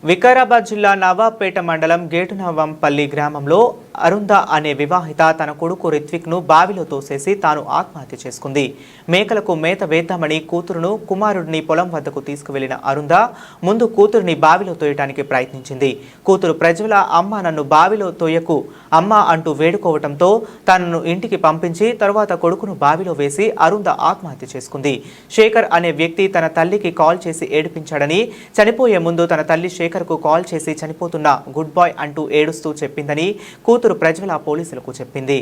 వికారాబాద్ జిల్లా నవాబ్పేట మండలం గేటునవంపల్లి గ్రామంలో అరుంధ అనే వివాహిత తన కొడుకు రిత్విక్ ను బావిలో తోసేసి తాను ఆత్మహత్య చేసుకుంది. మేకలకు మేత వేద్దామని కూతురును కుమారుడిని పొలం వద్దకు తీసుకువెళ్లిన అరుంధ ముందు కూతురుని బావిలో తోయటానికి ప్రయత్నించింది. కూతురు ప్రజ్వల అమ్మ నన్ను బావిలో తోయకు అమ్మ అంటూ వేడుకోవటంతో తనను ఇంటికి పంపించి తరువాత కొడుకును బావిలో వేసి అరుంధ ఆత్మహత్య చేసుకుంది. శేఖర్ అనే వ్యక్తి తన తల్లికి కాల్ చేసి ఏడిపించాడని, చనిపోయే ముందు తన తల్లి శేఖర్కు కాల్ చేసి చనిపోతున్న గుడ్ బాయ్ అంటూ ఏడుస్తూ చెప్పిందని కూతురు ప్రజ్వల పోలీసులకు చెప్పింది.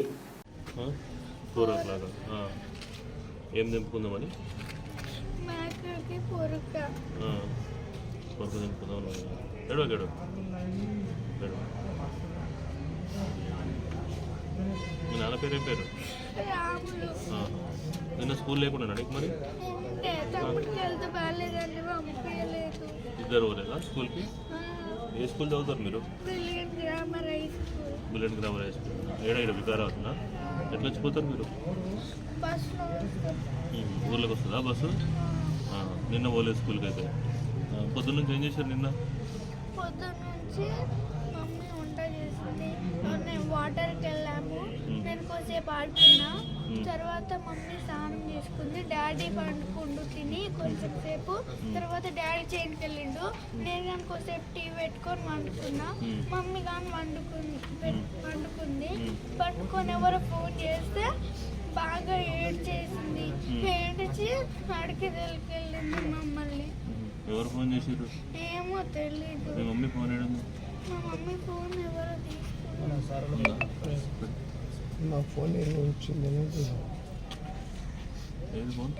నిన్న స్కూల్ లేకుండా మరి ఇద్దరు లేదా స్కూల్కి? ఏ స్కూల్ చదువుతారు మీరు? Bullet grammar high school. ఏడా వికారాబాద్నా? ఎట్లా వచ్చిపోతారు మీరు? ఊర్లోకి వస్తుందా బస్సు? నిన్న పోలేదు స్కూల్కి అయితే. పొద్దున్న నుంచి ఏం చేశారు నిన్న? పొద్దున్నుంచి మమ్మీ వంట చేసింది, నేను వాటర్కి వెళ్ళాము, నేను కొంచెంసేపు ఆడుకున్నా. తర్వాత మమ్మీ స్నానం చేసుకుంది, డాడీ పండుకుండు తిని కొంచెంసేపు. తర్వాత డాడీ చేనుకి వెళ్ళిండు, నేను కానీ కొంచెంసేపు టీవీ పెట్టుకొని వండుకున్నా. మమ్మీ కానీ వండుకుంది. పండుకొని ఎవరో ఫోన్ చేస్తే బాగా ఏడ్చేసింది. ఏడ్చి అడిగి వెళ్ళింది మమ్మల్ని. ఎవరు ఫోన్ చేశారు? ఏమో తెలీదు. మీ మమ్మీ ఫోన్ ఏడుంది? మా మమ్మీ ఫోన్ ఎవరో తీసుకున్నారు. నా ఫోన్ ఏమి వచ్చింది అనేది ఏది ఫోన్?